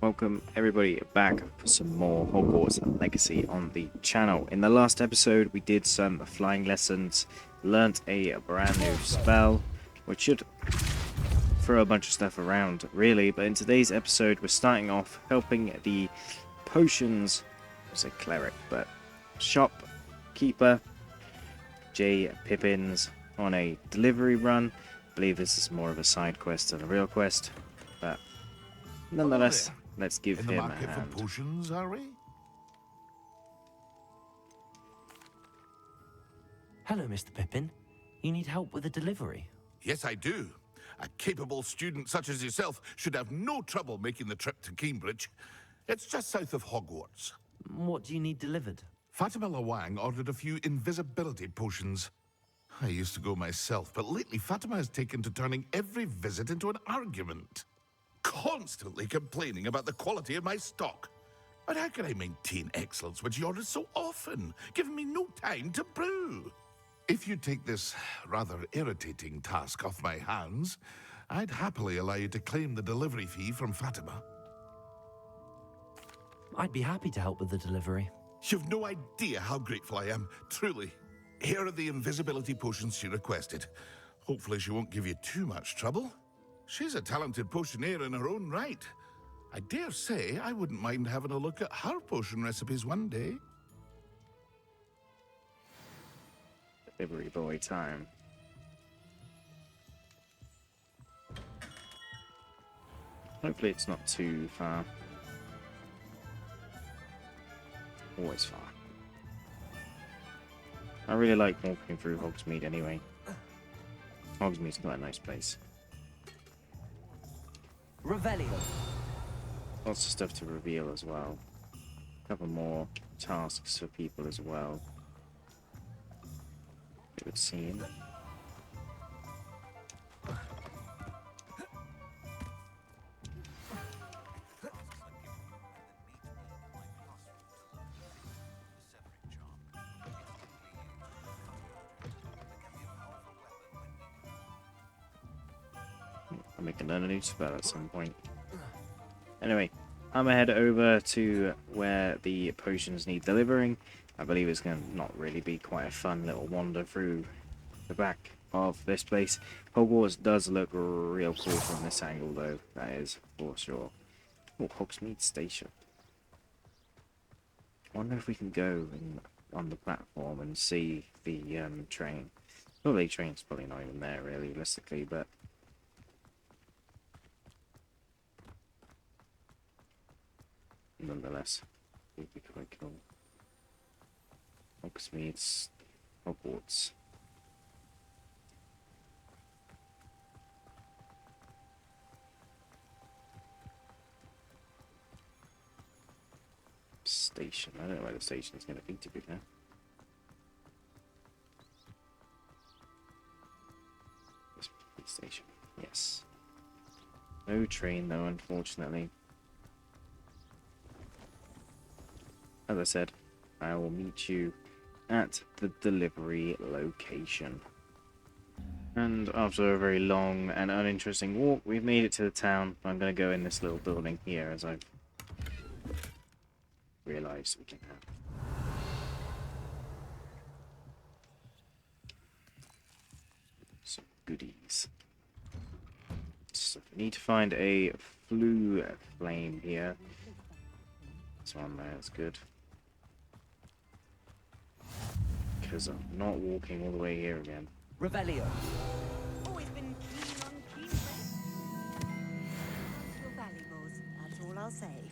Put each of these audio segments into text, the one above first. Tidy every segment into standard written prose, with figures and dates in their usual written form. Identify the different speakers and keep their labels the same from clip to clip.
Speaker 1: Welcome everybody back for some more Hogwarts Legacy on the channel. In the last episode we did some flying lessons, learnt a brand new spell, which should throw a bunch of stuff around really, but in today's episode we're starting off helping the potions, I say cleric, but shopkeeper, J. Pippins, on a delivery run. I believe this is more of a side quest than a real quest, but nonetheless, let's give him a hand. In the market for
Speaker 2: potions, are we?
Speaker 3: Hello, Mr. Pippin. You need help with a delivery?
Speaker 2: Yes, I do. A capable student such as yourself should have no trouble making the trip to Cambridge. It's just south of Hogwarts.
Speaker 3: What do you need delivered?
Speaker 2: Fatima Lawang ordered a few invisibility potions. I used to go myself, but lately Fatima has taken to turning every visit into an argument. Constantly complaining about the quality of my stock. But how can I maintain excellence when she orders so often, giving me no time to brew? If you take this rather irritating task off my hands, I'd happily allow you to claim the delivery fee from Fatima.
Speaker 3: I'd be happy to help with the delivery.
Speaker 2: You've no idea how grateful I am, truly. Here are the invisibility potions she requested. Hopefully she won't give you too much trouble. She's a talented potioneer in her own right. I dare say I wouldn't mind having a look at her potion recipes one day.
Speaker 1: Delivery boy time. Hopefully it's not too far. Always far. I really like walking through Hogsmeade anyway. Hogsmeade's quite a nice place.
Speaker 3: Revelio.
Speaker 1: Lots of stuff to reveal as well. A couple more tasks for people as well. It would seem. We can learn a new spell at some point. Anyway, I'm gonna head over to where the potions need delivering. I believe it's going to not really be quite a fun little wander through the back of this place. Hogwarts does look real cool from this angle though, that is for sure. Oh, Hogsmeade Station. I wonder if we can go on the platform and see the train. Well, the train's probably not even there really, realistically, but nonetheless, it would be quite cool. Hogsmeade, Hogwarts. Station. I don't know where the station is going to be, to be fair. Station. Yes. No train though, unfortunately. As I said, I will meet you at the delivery location. And after a very long and uninteresting walk, we've made it to the town. I'm going to go in this little building here as I've realised we can have some goodies. So we need to find a flue flame here. This one there is good. Because I'm not walking all the way here again.
Speaker 3: Revelio.
Speaker 4: Always been keen on keen. Your valuables, that's all I'll say.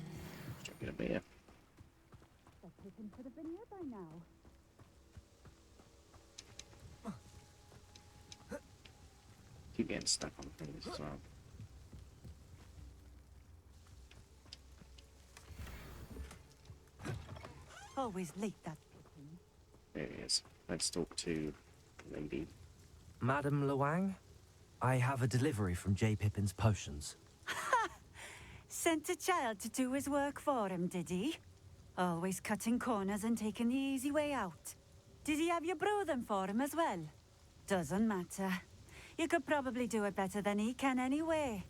Speaker 1: Drinking a beer.
Speaker 4: The Pippin could have been here by now.
Speaker 1: Keep getting stuck on things as well.
Speaker 4: Always late, that Pippin.
Speaker 1: There he is. Let's talk to the lady.
Speaker 3: Madam Lawang, I have a delivery from J. Pippin's potions.
Speaker 4: Sent a child to do his work for him, did he? Always cutting corners and taking the easy way out. Did he have you brew them for him as well? Doesn't matter. You could probably do it better than he can anyway.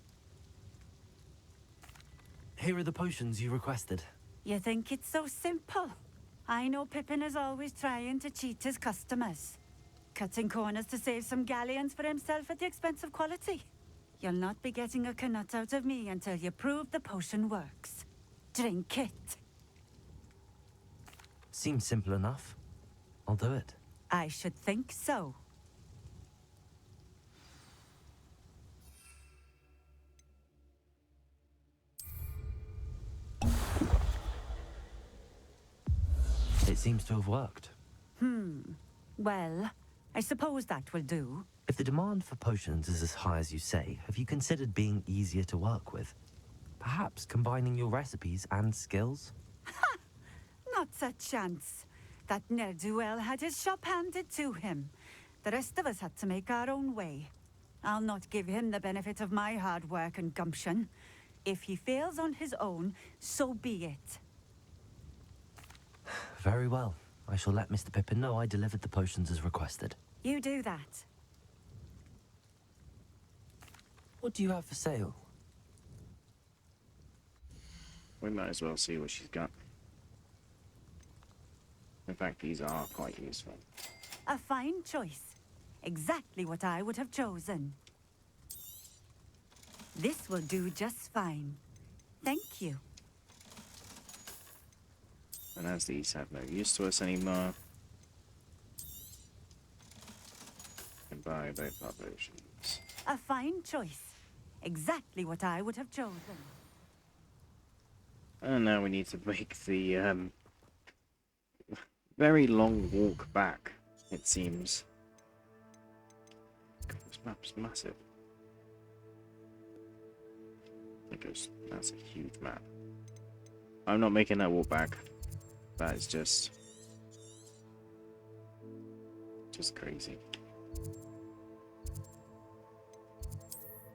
Speaker 3: Here are the potions you requested.
Speaker 4: You think it's so simple? I know Pippin is always trying to cheat his customers. Cutting corners to save some galleons for himself at the expense of quality. You'll not be getting a canut out of me until you prove the potion works. Drink it.
Speaker 3: Seems simple enough. I'll do it.
Speaker 4: I should think so.
Speaker 3: It seems to have worked.
Speaker 4: Well, I suppose that will do.
Speaker 3: If the demand for potions is as high as you say, have you considered being easier to work with? Perhaps combining your recipes and skills?
Speaker 4: Not a chance. That ne'er-do-well had his shop handed to him. The rest of us had to make our own way. I'll not give him the benefit of my hard work and gumption. If he fails on his own, so be it.
Speaker 3: Very well. I shall let Mr. Pippin know I delivered the potions as requested.
Speaker 4: You do that.
Speaker 3: What do you have for sale?
Speaker 1: We might as well see what she's got. In fact, these are quite useful.
Speaker 4: A fine choice. Exactly what I would have chosen. This will do just fine. Thank you.
Speaker 1: And as these have no use to us anymore, we can buy both our potions.
Speaker 4: A fine choice. Exactly what I would have chosen.
Speaker 1: And now we need to make the very long walk back, it seems. God, this map's massive. That's a huge map. I'm not making that walk back. That is just crazy.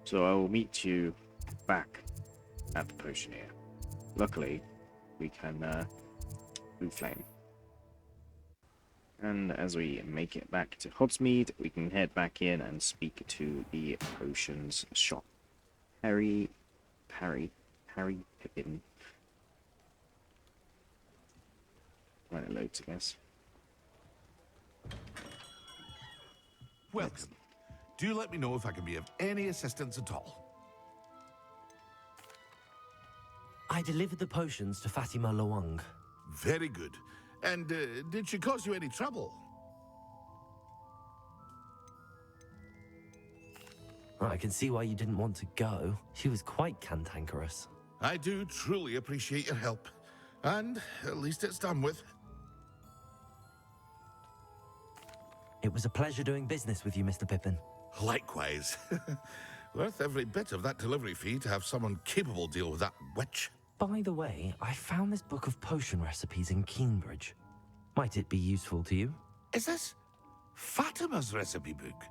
Speaker 1: So I will meet you back at the potioneer. Luckily, we can blue flame. And as we make it back to Hogsmeade, we can head back in and speak to the potions shop. Harry Pippin. When it loads, I guess.
Speaker 2: Welcome. Do let me know if I can be of any assistance at all.
Speaker 3: I delivered the potions to Fatima Lawang.
Speaker 2: Very good. And did she cause you any trouble?
Speaker 3: I can see why you didn't want to go. She was quite cantankerous.
Speaker 2: I do truly appreciate your help. And at least it's done with.
Speaker 3: It was a pleasure doing business with you, Mr. Pippin.
Speaker 2: Likewise. Worth every bit of that delivery fee to have someone capable deal with that witch.
Speaker 3: By the way, I found this book of potion recipes in Cambridge. Might it be useful to you?
Speaker 2: Is this Fatima's recipe book?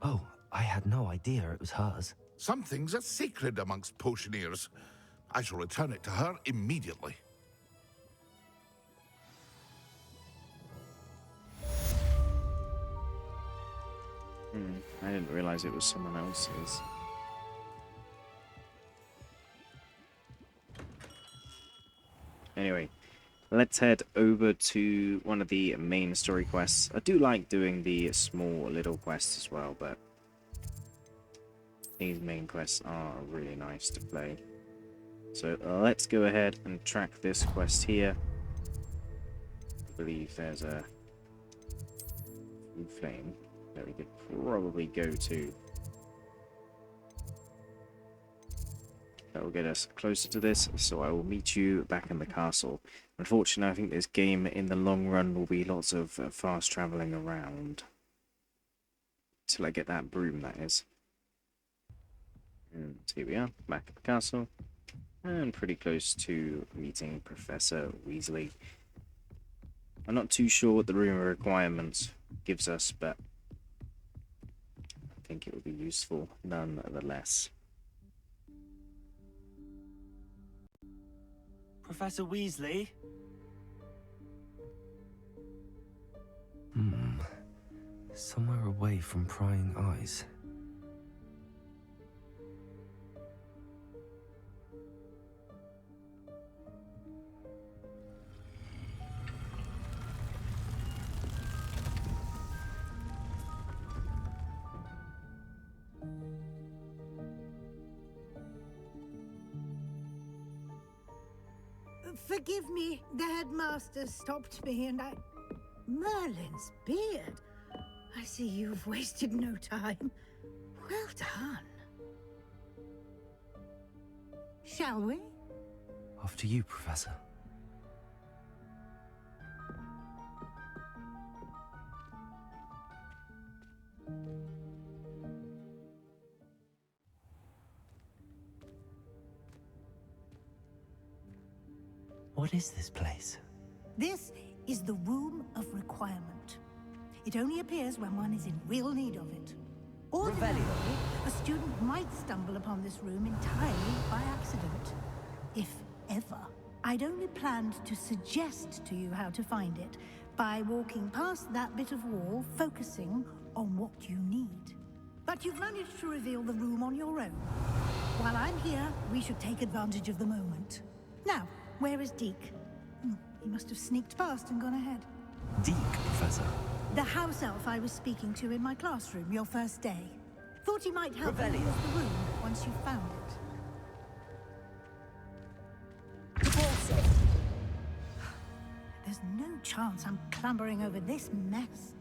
Speaker 3: Oh, I had no idea it was hers.
Speaker 2: Some things are sacred amongst potioneers. I shall return it to her immediately.
Speaker 1: I didn't realize it was someone else's. Anyway, let's head over to one of the main story quests. I do like doing the small little quests as well, but these main quests are really nice to play. So let's go ahead and track this quest here. I believe there's a blue flame that we could probably go to. That will get us closer to this, so I will meet you back in the castle. Unfortunately, I think this game in the long run will be lots of fast travelling around. Till I get that broom, that is. And here we are, back at the castle. And pretty close to meeting Professor Weasley. I'm not too sure what the room of requirements gives us, but I think it would be useful nonetheless.
Speaker 3: Professor Weasley? Somewhere away from prying eyes.
Speaker 5: Forgive me, the headmaster stopped me and I... Merlin's beard. I see you've wasted no time. Well done. Shall we?
Speaker 3: After you, Professor. What is this place?
Speaker 5: This is the Room of Requirement. It only appears when one is in real need of it. Ordinarily, a student might stumble upon this room entirely by accident. If ever. I'd only planned to suggest to you how to find it by walking past that bit of wall, focusing on what you need. But you've managed to reveal the room on your own. While I'm here, we should take advantage of the moment. Now, where is Deke? He must have sneaked past and gone ahead.
Speaker 3: Deke, Professor.
Speaker 5: The house elf I was speaking to in my classroom your first day. Thought he might help you use the room once you found it. There's no chance I'm clambering over this mess.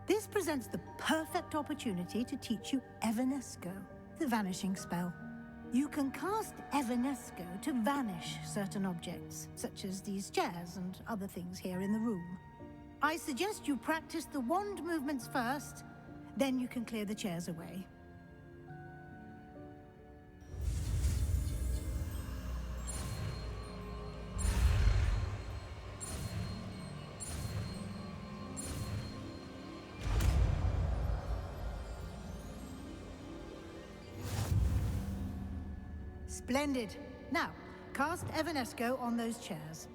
Speaker 5: This presents the perfect opportunity to teach you Evanesco, the vanishing spell. You can cast Evanesco to vanish certain objects, such as these chairs and other things here in the room. I suggest you practice the wand movements first, then you can clear the chairs away. Splendid. Now, cast Evanesco on those chairs.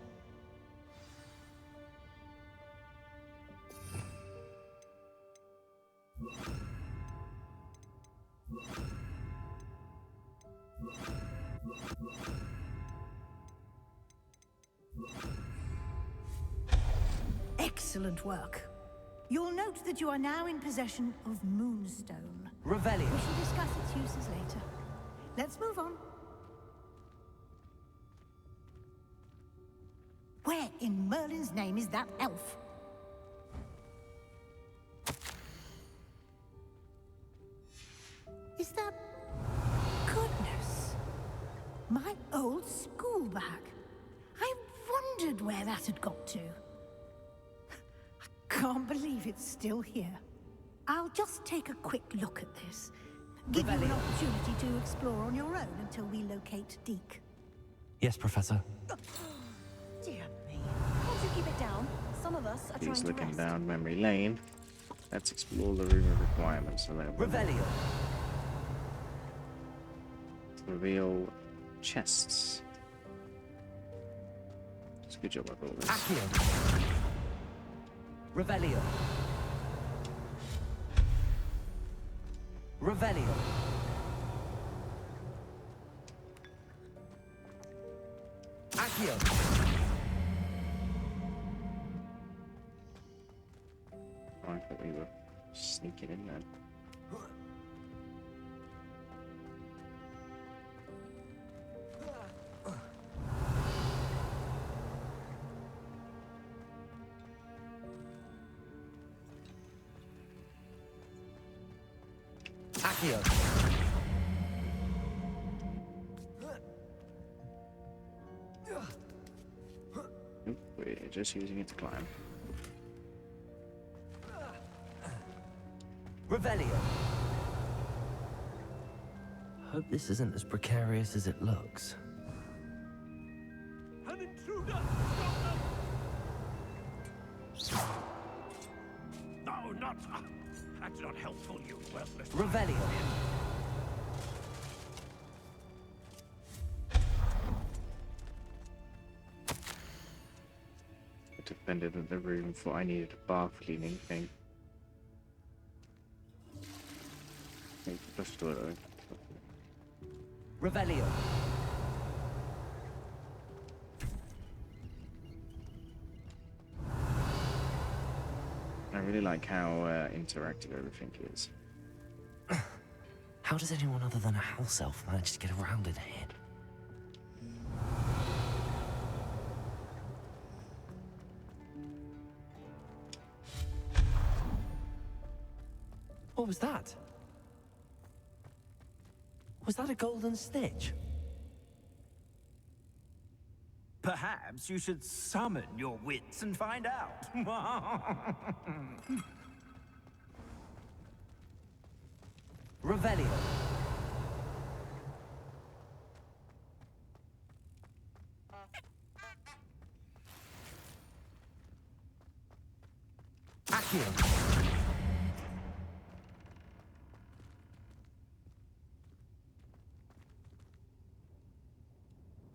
Speaker 5: Excellent work. You'll note that you are now in possession of Moonstone.
Speaker 3: Revelio.
Speaker 5: We shall discuss its uses later. Let's move on. Where in Merlin's name is that elf? Is that... Goodness! My old school bag. I wondered where that had got to. I can't believe it's still here. I'll just take a quick look at this. Give you an opportunity to explore on your own until we locate Deke.
Speaker 3: Yes, Professor.
Speaker 6: Dear me. Can't you keep it down? Some of us are trying
Speaker 1: He's
Speaker 6: to
Speaker 1: looking
Speaker 6: rest.
Speaker 1: down memory lane. Let's explore the room of requirements.
Speaker 3: Revelio.
Speaker 1: Reveal chests. It's a good job I brought this.
Speaker 3: Accio. Revelio. Revelio. Accio.
Speaker 1: I thought we were sneaking in there.
Speaker 3: Accio.
Speaker 1: Oop, we're just using it to climb.
Speaker 3: Revelio. Hope this isn't as precarious as it looks.
Speaker 7: An intruder! Stop them! No, not... that's not helpful, you worthless...
Speaker 3: Revelio.
Speaker 1: I defended the room for I needed a bath cleaning thing. Let's do it though.
Speaker 3: Revelio.
Speaker 1: I really like how interactive everything is.
Speaker 3: How does anyone other than a house elf manage to get around in here? What was that? Was that a golden snitch?
Speaker 7: Perhaps you should summon your wits and find out.
Speaker 3: Revelio. Accio.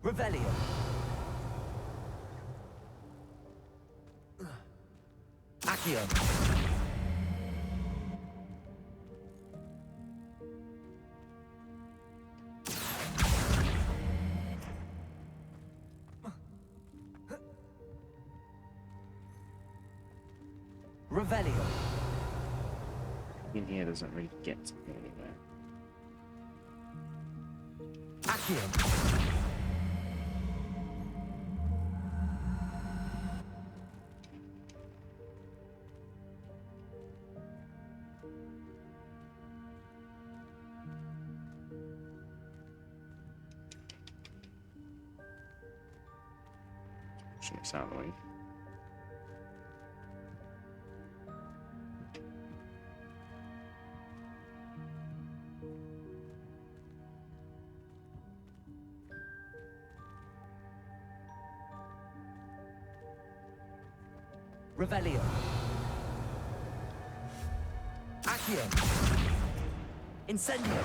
Speaker 3: Revelio. Accio. Revelio.
Speaker 1: In here doesn't really get me anywhere.
Speaker 3: Accio.
Speaker 1: Shouldn't sound right.
Speaker 3: Revelio. Accio. Incendio.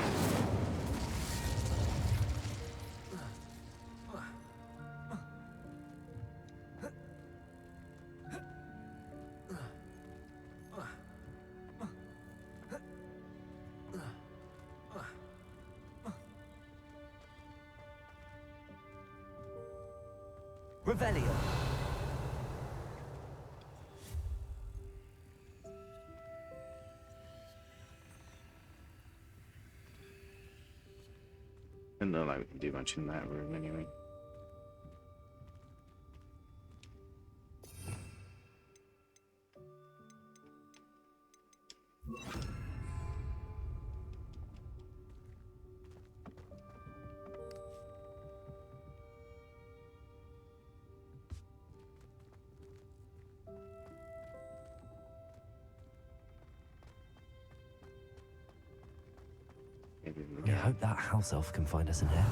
Speaker 3: Revelio.
Speaker 1: Doesn't look like we can do much in that room anyway. Maybe we
Speaker 3: I hope that house elf can find us in here.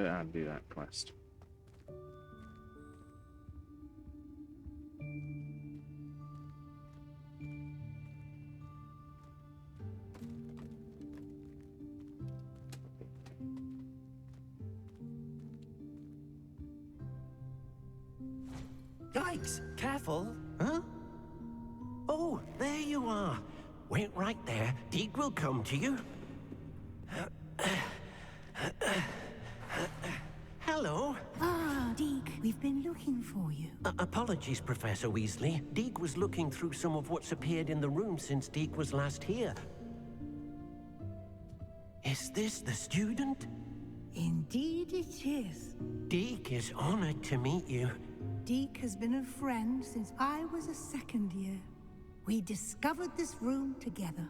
Speaker 1: I'll do that quest.
Speaker 8: Yikes! Careful! Huh? Oh, there you are. Wait right there. Deke will come to you. Hello.
Speaker 5: Ah, Deke, we've been looking for you.
Speaker 8: Apologies, Professor Weasley. Deke was looking through some of what's appeared in the room since Deke was last here. Is this the student?
Speaker 5: Indeed it is.
Speaker 8: Deke is honored to meet you.
Speaker 5: Deke has been a friend since I was a second year. We discovered this room together.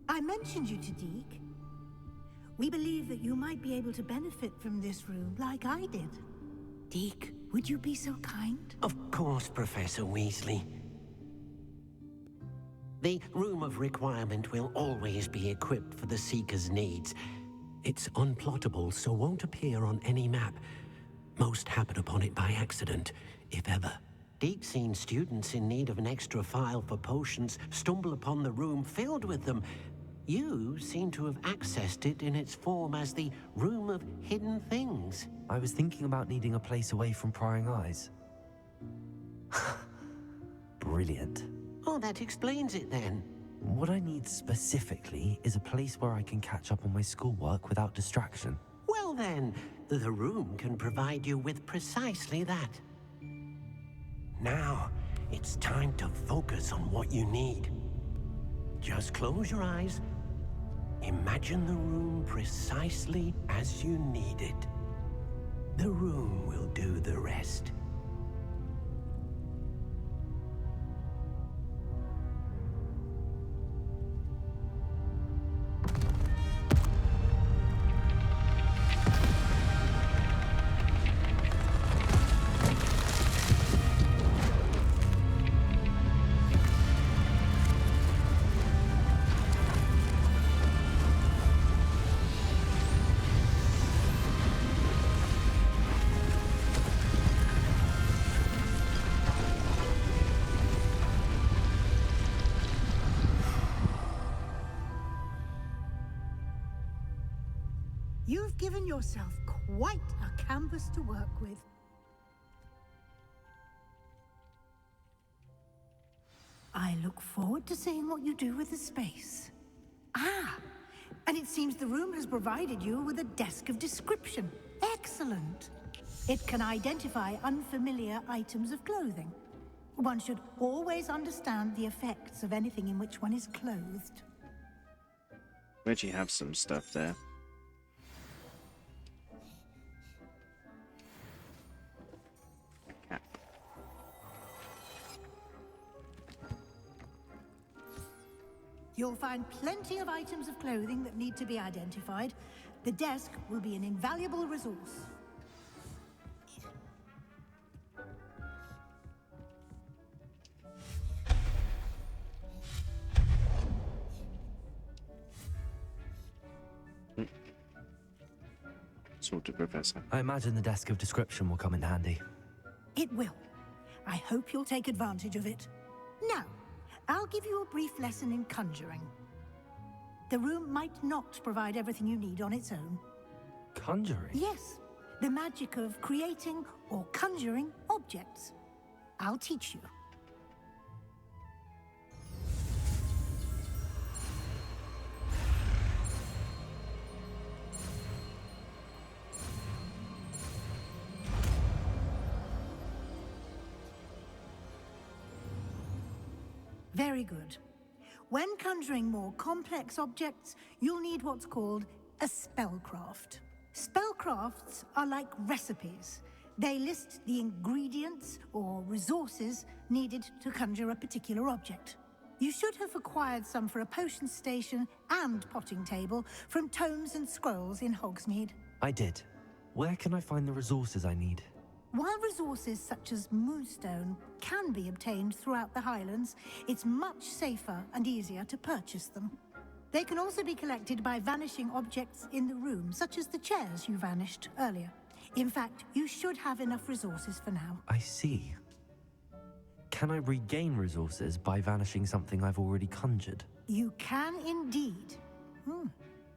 Speaker 5: I mentioned you to Deke. We believe that you might be able to benefit from this room like I did. Deke, would you be so kind?
Speaker 8: Of course, Professor Weasley. The Room of Requirement will always be equipped for the Seeker's needs. It's unplottable, so won't appear on any map. Most happen upon it by accident, if ever. Deke's seen students in need of an extra file for potions stumble upon the room filled with them. You seem to have accessed it in its form as the Room of Hidden Things.
Speaker 3: I was thinking about needing a place away from prying eyes. Brilliant.
Speaker 8: Oh, that explains it then.
Speaker 3: What I need specifically is a place where I can catch up on my schoolwork without distraction.
Speaker 8: Well then, the room can provide you with precisely that. Now, it's time to focus on what you need. Just close your eyes. Imagine the room precisely as you need it. The room will do the rest.
Speaker 5: You've given yourself quite a canvas to work with. I look forward to seeing what you do with the space. Ah, and it seems the room has provided you with a desk of description. Excellent. It can identify unfamiliar items of clothing. One should always understand the effects of anything in which one is clothed.
Speaker 1: We actually have some stuff there. Cap.
Speaker 5: You'll find plenty of items of clothing that need to be identified. The desk will be an invaluable resource.
Speaker 1: Sorted, Professor.
Speaker 3: I imagine the desk of description will come in handy.
Speaker 5: It will. I hope you'll take advantage of it. Now, I'll give you a brief lesson in conjuring. The room might not provide everything you need on its own.
Speaker 3: Conjuring?
Speaker 5: Yes, the magic of creating or conjuring objects. I'll teach you. Very good. When conjuring more complex objects, you'll need what's called a spellcraft. Spellcrafts are like recipes. They list the ingredients or resources needed to conjure a particular object. You should have acquired some for a potion station and potting table from tomes and scrolls in Hogsmeade.
Speaker 3: I did. Where can I find the resources I need?
Speaker 5: While resources such as moonstone can be obtained throughout the Highlands, it's much safer and easier to purchase them. They can also be collected by vanishing objects in the room, such as the chairs you vanished earlier. In fact, you should have enough resources for now.
Speaker 3: I see. Can I regain resources by vanishing something I've already conjured?
Speaker 5: You can indeed.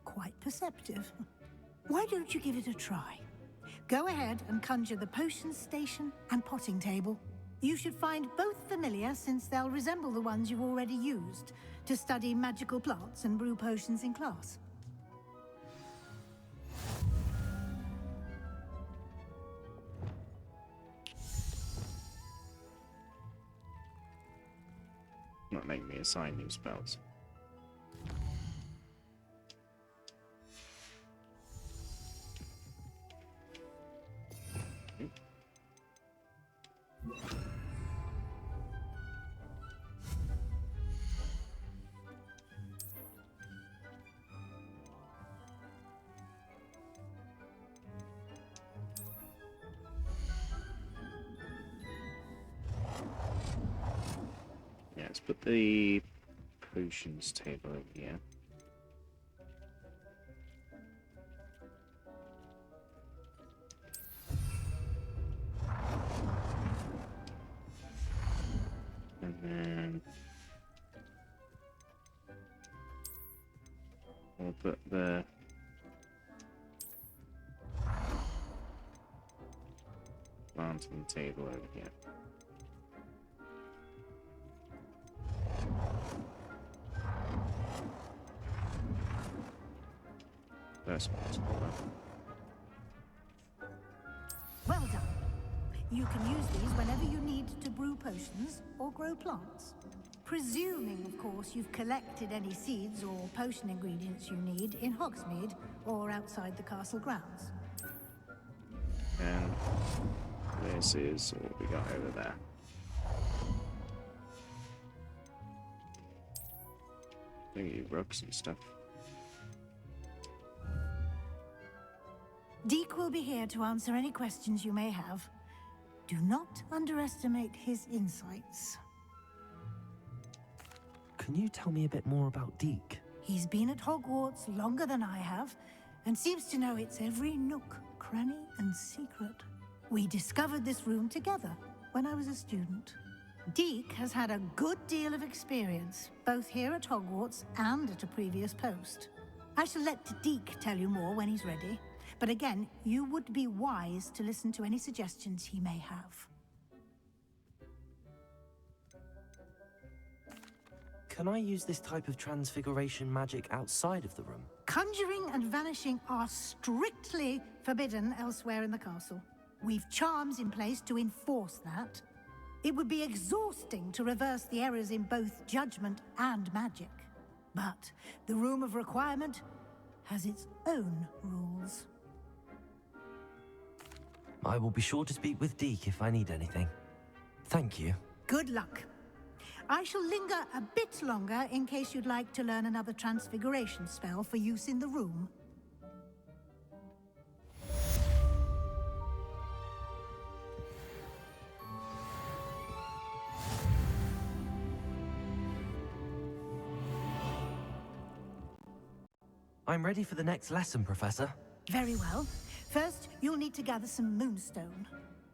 Speaker 5: Quite perceptive. Why don't you give it a try? Go ahead and conjure the potion station and potting table. You should find both familiar, since they'll resemble the ones you've already used to study magical plants and brew potions in class.
Speaker 1: Not letting me assign new spells. Yeah, let's put the potions table over here. And then we'll put the lantern table over here. First one's smaller.
Speaker 5: Well done. You can use these whenever you need to brew potions or grow plants. Presuming, of course, you've collected any seeds or potion ingredients you need in Hogsmeade or outside the castle grounds.
Speaker 1: And this is what we got over there. I think you broke some stuff.
Speaker 5: Deke will be here to answer any questions you may have. Do not underestimate his insights.
Speaker 3: Can you tell me a bit more about Deke?
Speaker 5: He's been at Hogwarts longer than I have, and seems to know its every nook, cranny, and secret. We discovered this room together when I was a student. Deke has had a good deal of experience, both here at Hogwarts and at a previous post. I shall let Deke tell you more when he's ready. But again, you would be wise to listen to any suggestions he may have.
Speaker 3: Can I use this type of transfiguration magic outside of the room?
Speaker 5: Conjuring and vanishing are strictly forbidden elsewhere in the castle. We've charms in place to enforce that. It would be exhausting to reverse the errors in both judgment and magic. But the Room of Requirement has its own rules.
Speaker 3: I will be sure to speak with Deke if I need anything. Thank you.
Speaker 5: Good luck. I shall linger a bit longer in case you'd like to learn another transfiguration spell for use in the room.
Speaker 3: I'm ready for the next lesson, Professor.
Speaker 5: Very well. First, you'll need to gather some moonstone.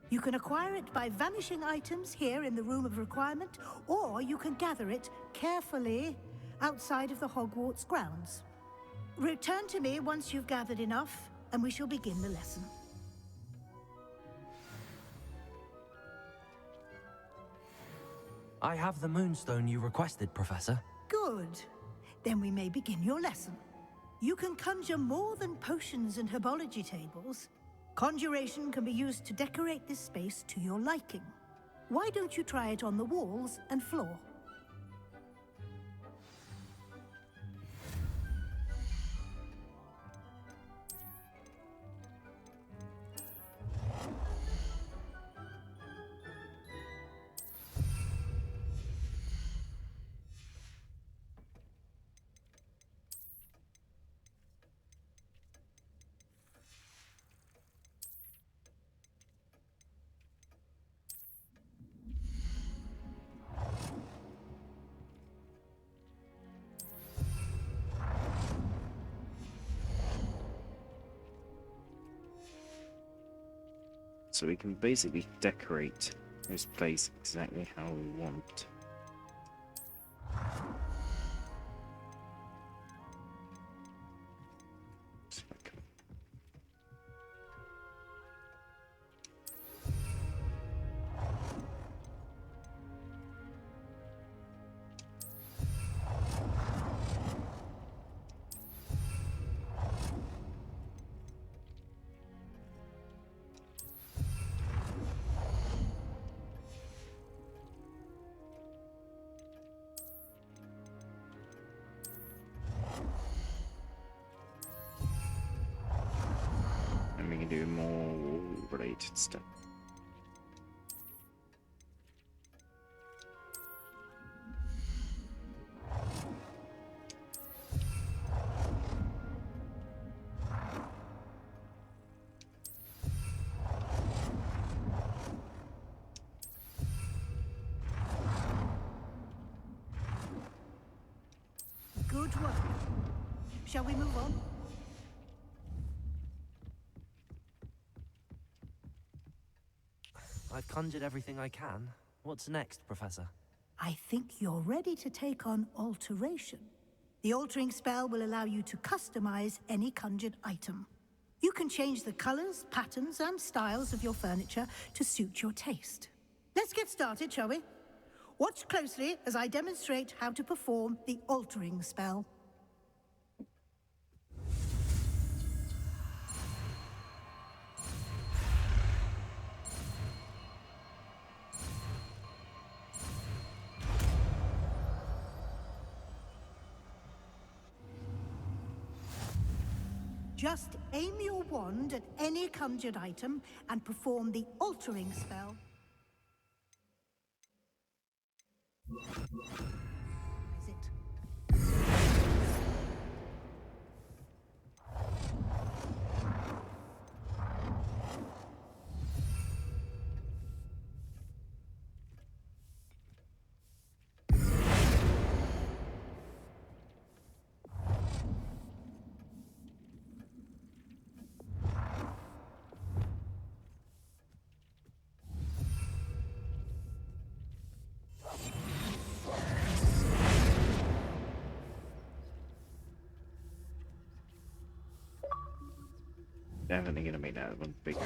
Speaker 5: You can acquire it by vanishing items here in the Room of Requirement, or you can gather it carefully outside of the Hogwarts grounds. Return to me once you've gathered enough, and we shall begin the lesson.
Speaker 3: I have the moonstone you requested, Professor.
Speaker 5: Good. Then we may begin your lesson. You can conjure more than potions and herbology tables. Conjuration can be used to decorate this space to your liking. Why don't you try it on the walls and floor?
Speaker 1: So we can basically decorate this place exactly how we want. And we can do more related stuff.
Speaker 5: Good work. Shall we move on?
Speaker 3: I've conjured everything I can. What's next, Professor?
Speaker 5: I think you're ready to take on alteration. The altering spell will allow you to customize any conjured item. You can change the colors, patterns, and styles of your furniture to suit your taste. Let's get started, shall we? Watch closely as I demonstrate how to perform the altering spell. Just aim your wand at any conjured item and perform the altering spell. Is it?
Speaker 1: Definitely gonna make that one bigger.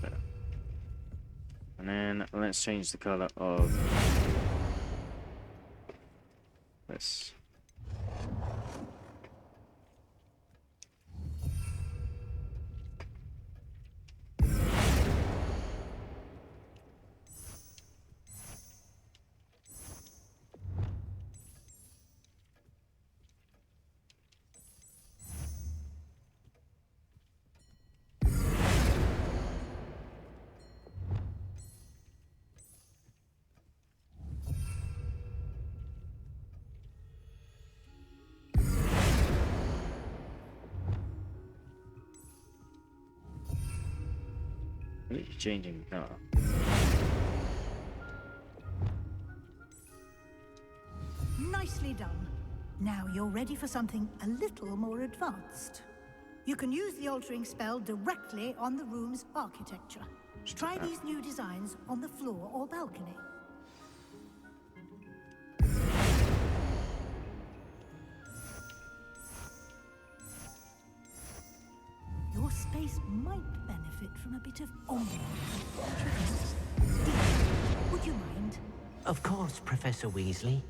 Speaker 1: Better. And then let's change the color of this. It's changing the color.
Speaker 5: Nicely done. Now you're ready for something a little more advanced. You can use the altering spell directly on the room's architecture. Try these new designs on the floor or balcony. Your space might benefit from a bit of ambiance. Would you mind?
Speaker 8: Of course, Professor Weasley.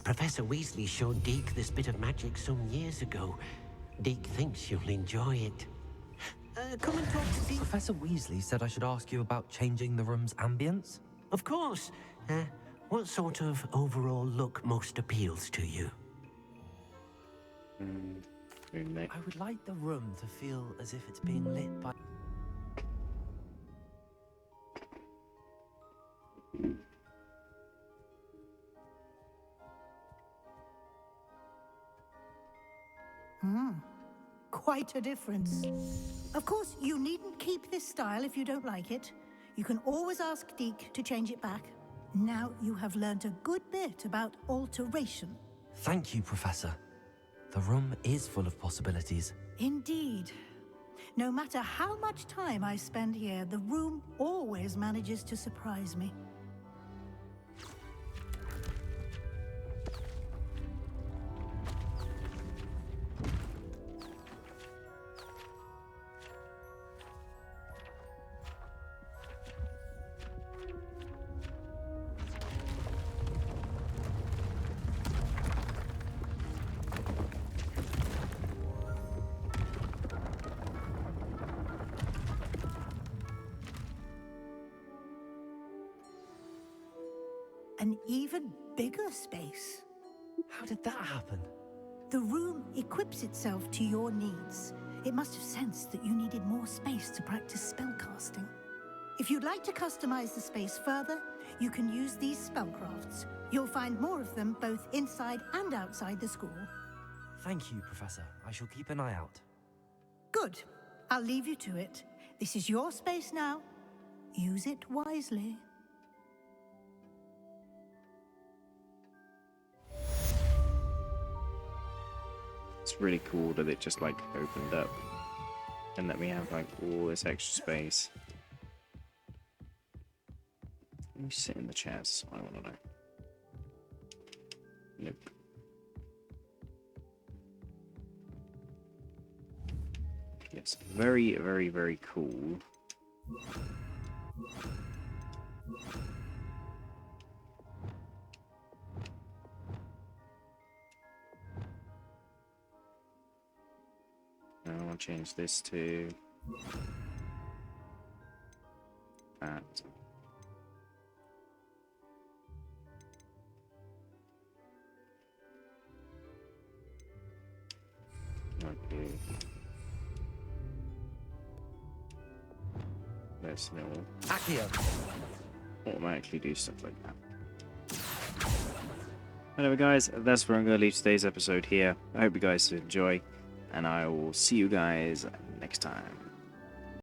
Speaker 8: Professor Weasley showed Deke this bit of magic some years ago. Deke thinks you'll enjoy it. Come and talk to Deke.
Speaker 3: Professor Weasley said I should ask you about changing the room's ambience.
Speaker 8: Of course. What sort of overall look most appeals to you?
Speaker 3: I would like the room to feel as if it's being lit by...
Speaker 5: Quite a difference. Of course, you needn't keep this style if you don't like it. You can always ask Deke to change it back. Now you have learnt a good bit about alteration.
Speaker 3: Thank you, Professor. The room is full of possibilities.
Speaker 5: Indeed. No matter how much time I spend here, the room always manages to surprise me. An even bigger space.
Speaker 3: How did that happen?
Speaker 5: The room equips itself to your needs. It must have sensed that you needed more space to practice spellcasting. If you'd like to customize the space further, you can use these spellcrafts. You'll find more of them both inside and outside the school.
Speaker 3: Thank you, Professor. I shall keep an eye out.
Speaker 5: Good. I'll leave you to it. This is your space now. Use it wisely.
Speaker 1: It's really cool that it just like opened up and that we have like all this extra space. Let me sit in the chairs. I want to know. Nope. Yes, very, very, very cool. Now I'll change this to that. Okay. Let's little automatically do stuff like that. Anyway guys, that's where I'm going to leave today's episode here. I hope you guys enjoy, and I will see you guys next time.